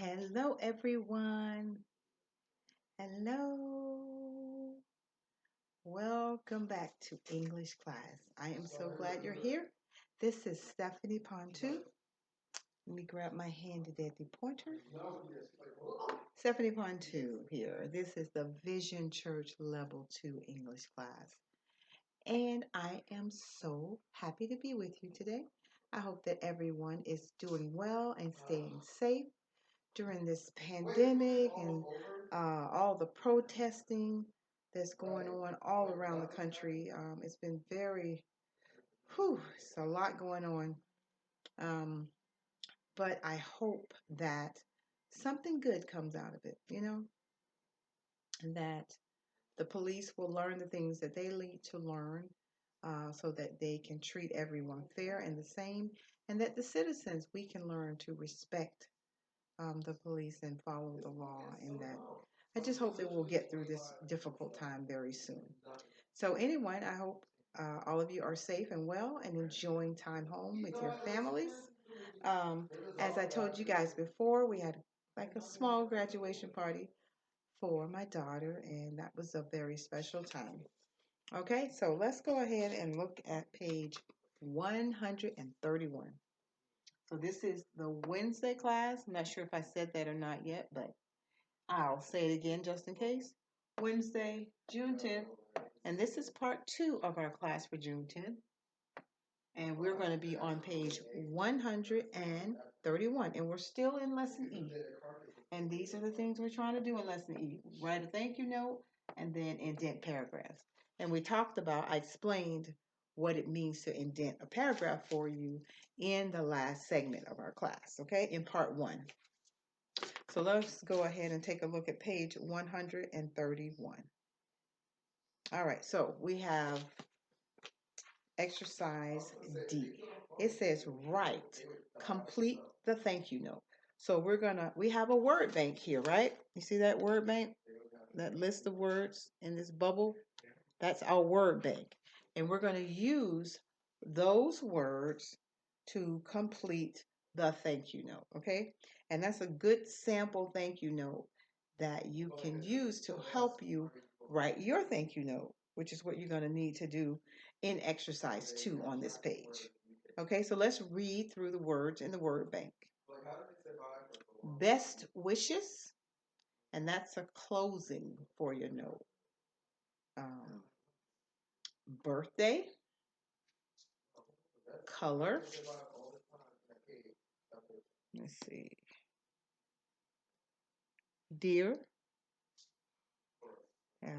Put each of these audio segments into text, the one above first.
Hello, everyone. Hello. Welcome back to English class. I am so glad you're here. This is Stephanie Ponteau. Let me grab my handy dandy pointer. Stephanie Ponteau here. This is the Vision Church Level 2 English class. And I am so happy to be with you today. I hope that everyone is doing well and staying safe during this pandemic and all the protesting that's going on all around the country. It's been it's a lot going on. Um, but I hope that something good comes out of it, and that the police will learn the things that they need to learn so that they can treat everyone fair and the same, and that the citizens, we can learn to respect the police and follow the law, and that I just hope that we'll get through this difficult time very soon. So, anyone, I hope all of you are safe and well and enjoying time home with your families. As I told you guys before, we had like a small graduation party for my daughter, and that was a very special time. Okay, so let's go ahead and look at page 131. So this is the Wednesday class. I'm not sure if I said that or not yet, but I'll say it again just in case. Wednesday, June 10th. And this is part 2 of our class for June 10th. And we're going to be on page 131. And we're still in lesson E. And these are the things we're trying to do in lesson E. Write a thank you note and then indent paragraphs. And I explained what it means to indent a paragraph for you in the last segment of our class, okay, in part 1. So let's go ahead and take a look at page 131. All right, so we have exercise D. It says write, complete the thank you note. So we have a word bank here, right? You see that word bank? That list of words in this bubble? That's our word bank. And we're going to use those words to complete the thank you note, okay? And that's a good sample thank you note that you can use to help you write your thank you note, which is what you're going to need to do in exercise 2 on this page. Okay, so let's read through the words in the word bank. Best wishes, and that's a closing for your note. Birthday, color. Let's see. Dear. Yeah.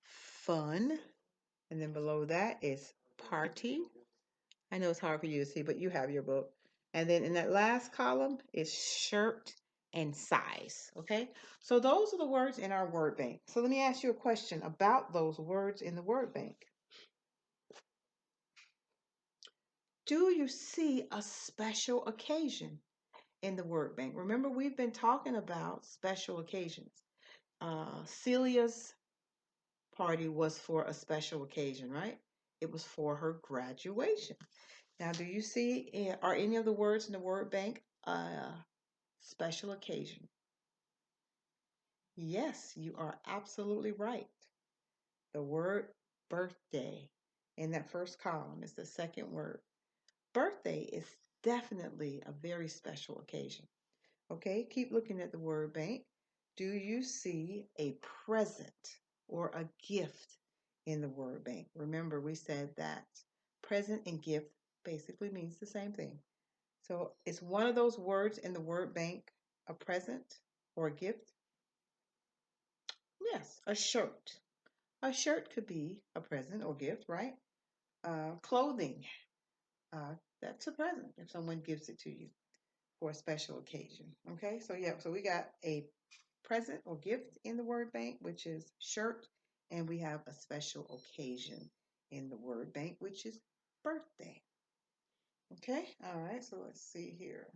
Fun. And then below that is party. I know it's hard for you to see, but you have your book. And then in that last column is shirt and size. Okay. So those are the words in our word bank. So let me ask you a question about those words in the word bank. Do you see a special occasion in the word bank? Remember, we've been talking about special occasions. Celia's party was for a special occasion, right? It was for her graduation. Now, do you see, are any of the words in the word bank special occasion? Yes, you are absolutely right. The word birthday in that first column is the second word. Birthday is definitely a very special occasion. Okay, keep looking at the word bank. Do you see a present or a gift in the word bank? Remember, we said that present and gift basically means the same thing. So is one of those words in the word bank a present or a gift? Yes, a shirt. A shirt could be a present or gift, right? Clothing, that's a present if someone gives it to you for a special occasion. Okay, so yeah, so we got a present or gift in the word bank, which is shirt, and we have a special occasion in the word bank, which is birthday. Okay, all right, so let's see here.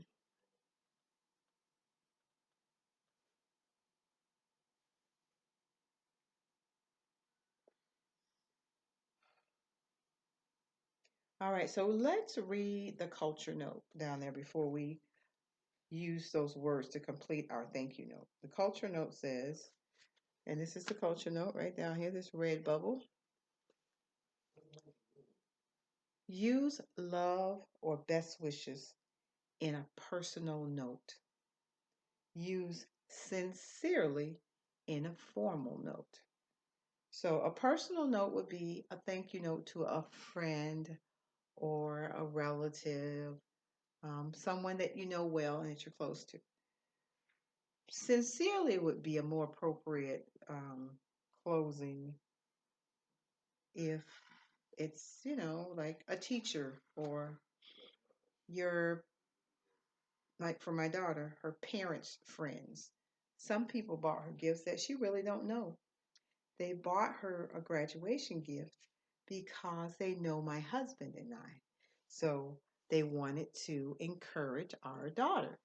All right, so let's read the culture note down there before we use those words to complete our thank you note. The culture note says, and this is the culture note right down here, this red bubble. Use love or best wishes in a personal note. Use sincerely in a formal note. So a personal note would be a thank you note to a friend or a relative, someone that you know well and that you're close to. Sincerely would be a more appropriate closing if it's, like a teacher or your, like for my daughter, her parents' friends. Some people bought her gifts that she really don't know. They bought her a graduation gift because they know my husband and I. So they wanted to encourage our daughter.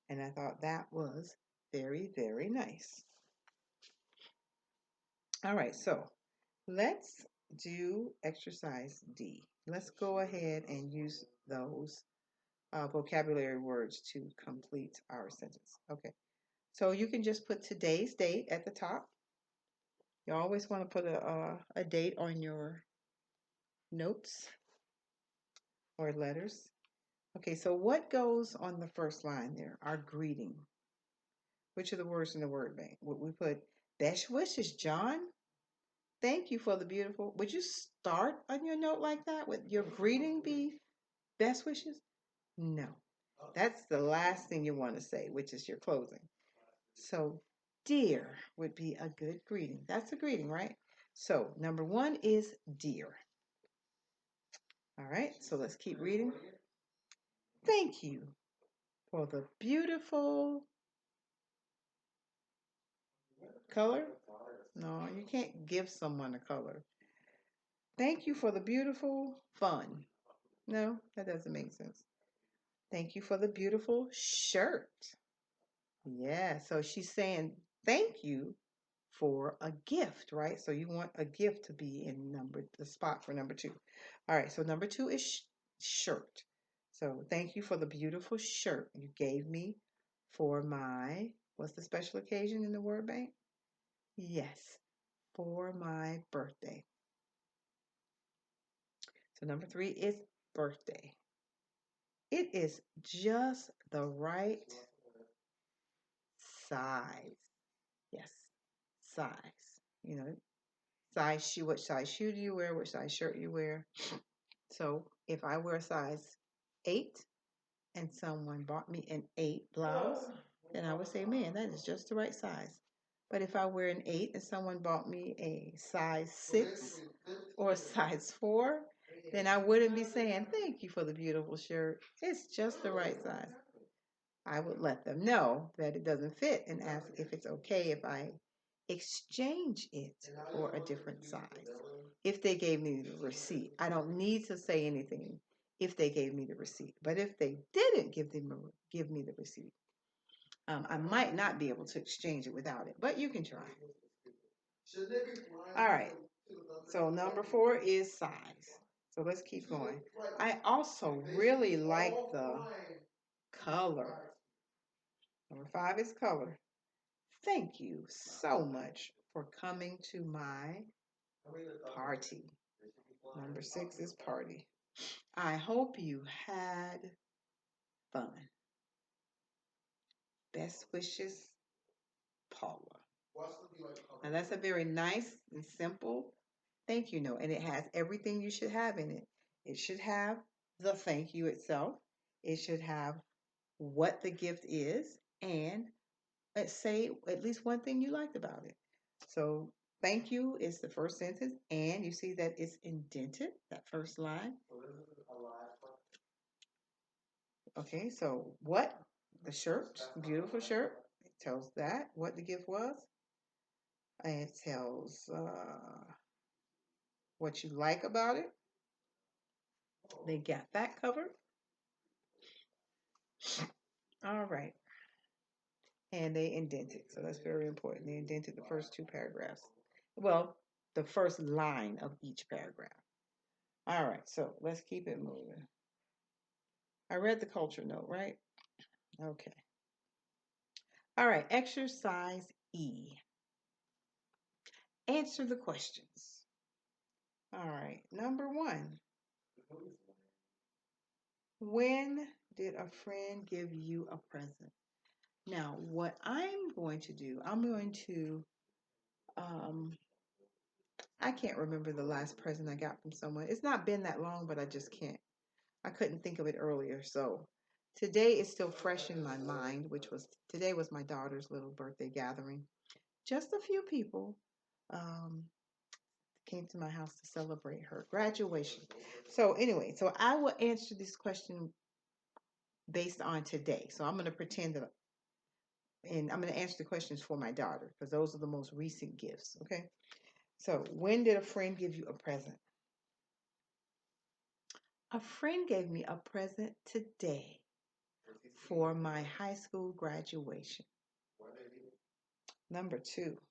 And I thought that was very, very nice. All right, so let's do exercise D. Let's go ahead and use those vocabulary words to complete our sentence. Okay, so you can just put today's date at the top. You always want to put a date on your notes or letters. Okay, so what goes on the first line there? Our greeting. Which are the words in the word bank? Would we put best wishes, John? Thank you for the beautiful. Would you start on your note like that? Would your greeting be best wishes? No. That's the last thing you want to say, which is your closing. So, dear would be a good greeting. That's a greeting, right? So, number one is dear. All right, so let's keep reading. Thank you for the beautiful color. No, you can't give someone a color. Thank you for the beautiful fun. No, that doesn't make sense. Thank you for the beautiful shirt. Yeah, so she's saying thank you for a gift, right? So you want a gift to be in the spot for number two. All right, so number two is shirt. So thank you for the beautiful shirt you gave me for my, what's the special occasion in the word bank? Yes, for my birthday. So number three is birthday. It is just the right size. Yes, size. You know, size shoe, what size shoe do you wear? What size shirt you wear? So if I wear a size 8 and someone bought me an 8 blouse, then I would say, man, that is just the right size. But if I wear an 8 and someone bought me a size 6 or a size 4, then I wouldn't be saying, thank you for the beautiful shirt. It's just the right size. I would let them know that it doesn't fit and ask if it's okay if I exchange it for a different size. If they gave me the receipt, I don't need to say anything if they gave me the receipt. But if they didn't give me the receipt, I might not be able to exchange it without it, but you can try. All right. So number 4 is size. So let's keep going. I also really like the color. Number 5 is color. Thank you so much for coming to my party. Number 6 is party. I hope you had fun. Best wishes, Paula. Now that's a very nice and simple thank you note, and it has everything you should have in it. It should have the thank you itself. It should have what the gift is, and let's say at least one thing you liked about it. So thank you is the first sentence, and you see that it's indented, that first line. Okay, so what? The shirt, beautiful shirt. It tells that, what the gift was. And it tells what you like about it. They got that covered. All right. And they indented. So that's very important. They indented the first 2 paragraphs. Well, the first line of each paragraph. All right, so let's keep it moving. I read the culture note, right? Okay. All right, exercise E. Answer the questions. All right, number 1. When did a friend give you a present? Now, what I'm going to do, I'm going to, I can't remember the last present I got from someone. It's not been that long, but I just can't. I couldn't think of it earlier. So today is still fresh in my mind, today was my daughter's little birthday gathering. Just a few people came to my house to celebrate her graduation. So anyway, so I will answer this question based on today. So I'm going to pretend that, and I'm going to answer the questions for my daughter because those are the most recent gifts. Okay. So when did a friend give you a present? A friend gave me a present today for my high school graduation. Number 2,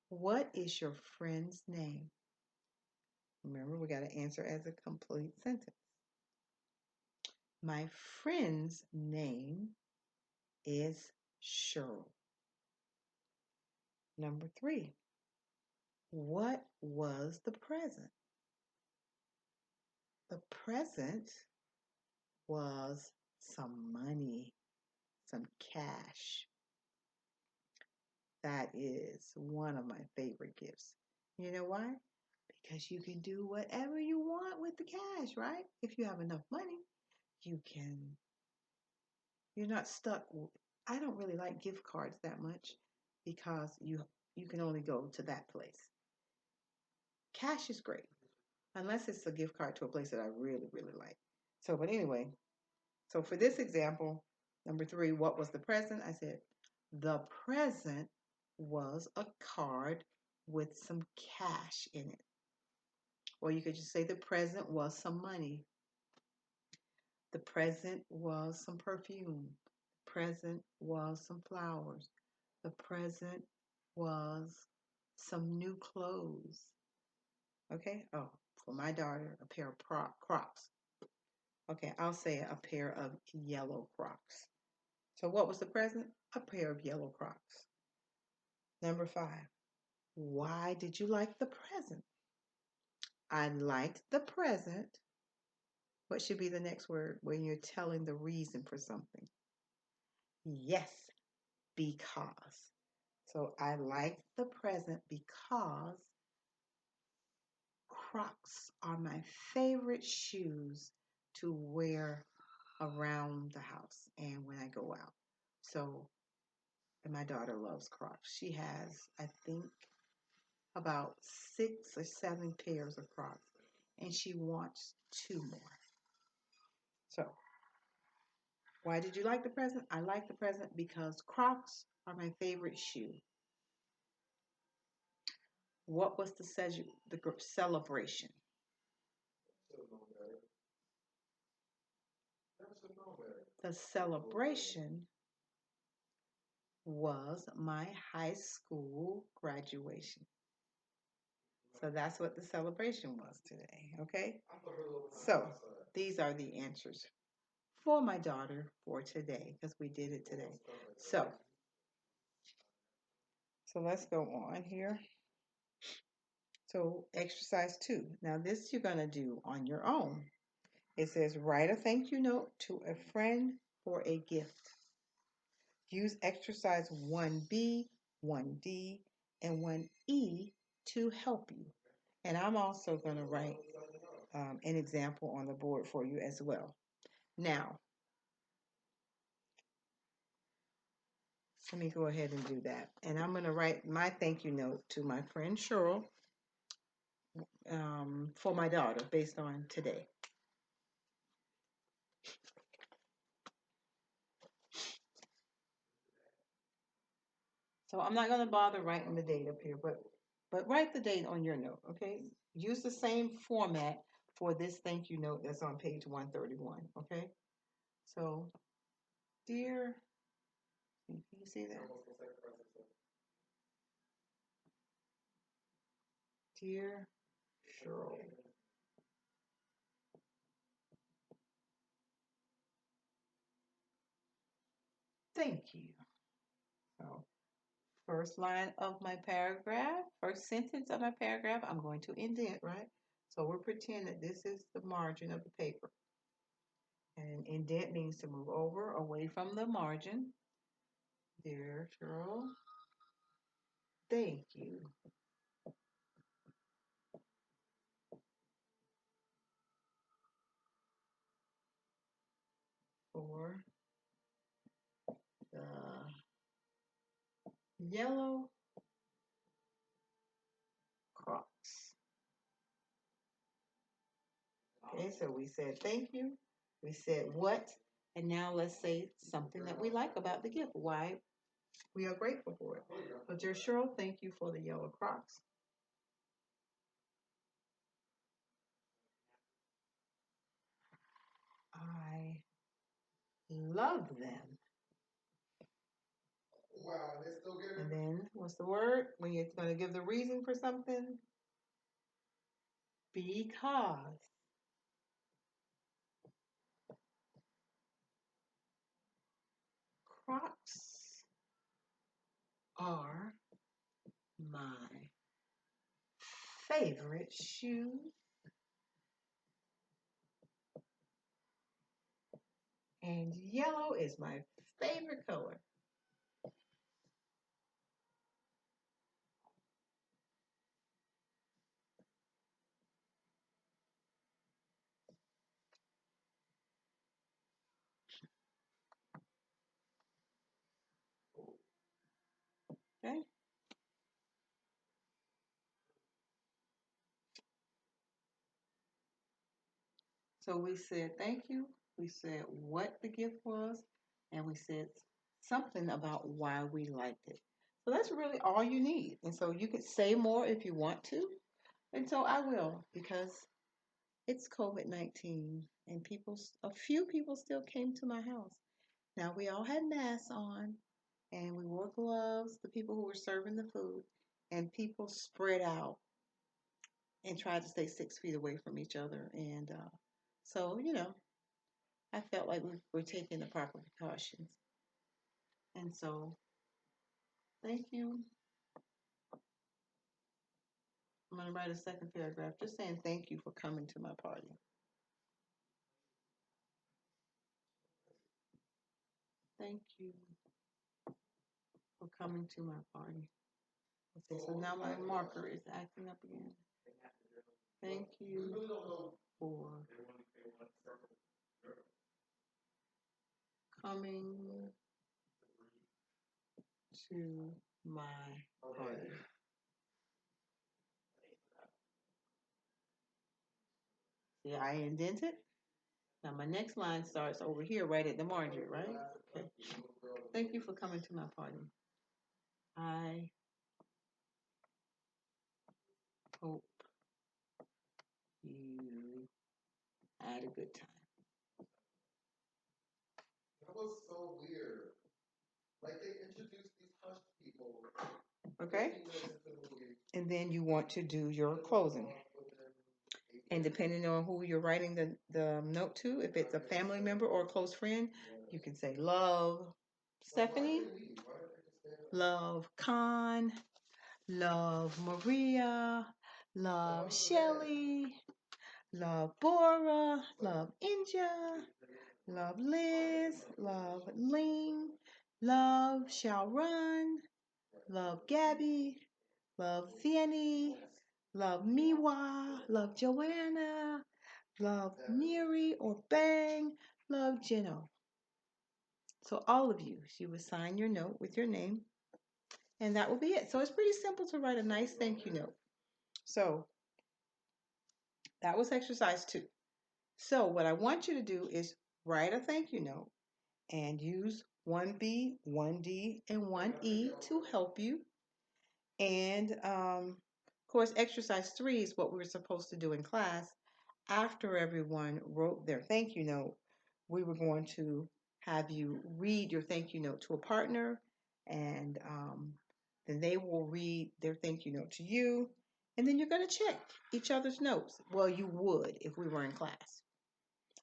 what is your friend's name? Remember, we got to answer as a complete sentence. My friend's name is Cheryl. Number 3, what was the present? The present was some money, some cash. That is one of my favorite gifts. You know why? Because you can do whatever you want with the cash, right? If you have enough money, you're not stuck. I don't really like gift cards that much because you can only go to that place. Cash is great, unless it's a gift card to a place that I really, really like. So, but anyway, so for this example, number 3, what was the present? I said, the present was a card with some cash in it. Or you could just say the present was some money. The present was some perfume. The present was some flowers. The present was some new clothes. Okay? Oh, for my daughter, a pair of Crocs. Okay, I'll say a pair of yellow Crocs. So what was the present? A pair of yellow Crocs. Number 5, why did you like the present? I liked the present. What should be the next word when you're telling the reason for something? Yes, because. So I liked the present because Crocs are my favorite shoes to wear around the house and when I go out. So, and my daughter loves Crocs. She has, I think, about 6 or 7 pairs of Crocs, and she wants 2 more. So, why did you like the present? I like the present because Crocs are my favorite shoe. What was the celebration? The celebration was my high school graduation. So that's what the celebration was today, okay? So these are the answers for my daughter for today because we did it today. So let's go on here. So exercise 2. Now this you're going to do on your own. It says write a thank you note to a friend for a gift. Use exercise 1B, 1D, and 1E to help you. And I'm also going to write an example on the board for you as well. Now, let me go ahead and do that. And I'm going to write my thank you note to my friend Cheryl for my daughter based on today. So I'm not going to bother writing the date up here, but write the date on your note, okay? Use the same format for this thank you note that's on page 131, okay? So, dear, can you see that? Dear Cheryl, thank you So, first line of my paragraph, first sentence of my paragraph, I'm going to indent, right? So we're pretending that this is the margin of the paper. And indent means to move over, away from the margin. Dear Cheryl, thank you for the yellow crocs. Okay, so we said thank you. We said what, and now let's say something that we like about the gift. Why we are grateful for it. So, dear Cheryl, thank you for the yellow crocs. I love them. And then what's the word? When you're going to give the reason for something? Because. Crocs are my favorite shoes. And yellow is my favorite color. Okay? So we said thank you. We said what the gift was. And we said something about why we liked it. So that's really all you need. And so you could say more if you want to. And so I will because it's COVID-19 and a few people still came to my house. Now we all had masks on and we wore gloves, the people who were serving the food, and people spread out and tried to stay 6 feet away from each other. And so, I felt like we were taking the proper precautions. And so, thank you. I'm going to write a second paragraph just saying thank you for coming to my party. Thank you for coming to my party. Okay, so now my marker is acting up again. Thank you for coming to my party. See, I indented. Now my next line starts over here, right at the margin, right? Okay. Thank you for coming to my party. I hope you had a good time. That was so weird. Like they introduced these hush people. Okay. And then you want to do your closing. And depending on who you're writing the note to, if it's a family member or a close friend, you can say love Stephanie, love Con, love Maria, love Shelly, love Bora, love Inja, love Liz, love Ling, love Sharon, love Gabby, love Thiene, love Miwa, love Joanna, love Miri or Bang, love Jeno. So all of you would sign your note with your name, and that will be it. So it's pretty simple to write a nice thank you note. So that was exercise 2. So what I want you to do is write a thank you note and use 1B, 1D, and 1E to help you. And of course, exercise 3 is what we were supposed to do in class. After everyone wrote their thank you note, we were going to have you read your thank you note to a partner, and then they will read their thank you note to you, and then you're going to check each other's notes. Well, you would if we were in class.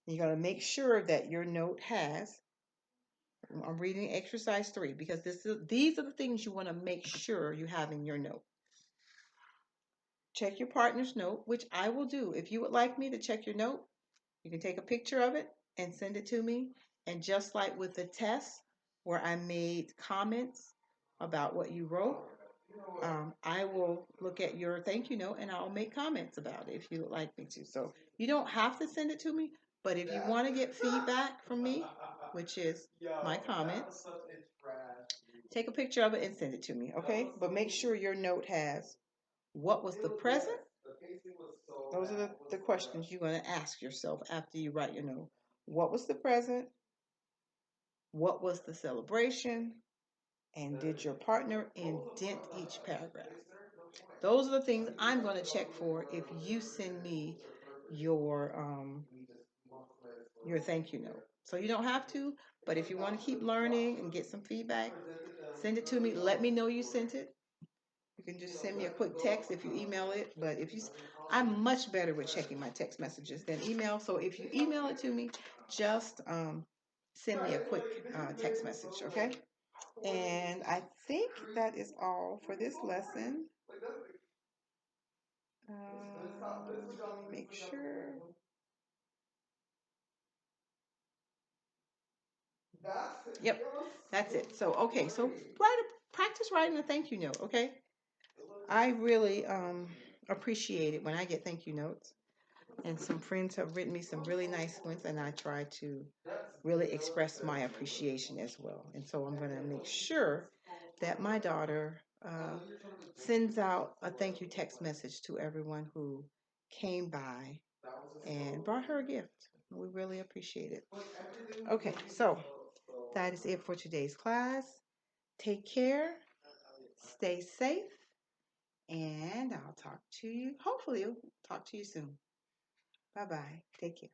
You're going to make sure that your note has I'm reading exercise 3 because these are the things you want to make sure you have in your note. Check your partner's note, which I will do. If you would like me to check your note, you can take a picture of it and send it to me. And just like with the test where I made comments about what you wrote, I will look at your thank you note and I'll make comments about it if you would like me to. So you don't have to send it to me, but if you want to get feedback from me, which is my comments, take a picture of it and send it to me, okay? But make sure your note has what was the present. Those are the questions you're going to ask yourself after you write your note. What was the present? What was the celebration? And did your partner indent each paragraph? Those are the things I'm going to check for if you send me your thank you note. So you don't have to, but if you want to keep learning and get some feedback, send it to me. Let me know you sent it. You can just send me a quick text if you email it. But if you, I'm much better with checking my text messages than email. So if you email it to me, just send me a quick text message, okay? And I think that is all for this lesson. Let me make sure. Yep, that's it. So okay, so practice writing a thank you note. Okay, I really appreciate it when I get thank you notes, and some friends have written me some really nice ones, and I try to really express my appreciation as well. And so I'm going to make sure that my daughter sends out a thank you text message to everyone who came by and brought her a gift. We really appreciate it. Okay, so that is it for today's class. Take care, stay safe, and I'll talk to you. Hopefully, I'll talk to you soon. Bye bye. Take care.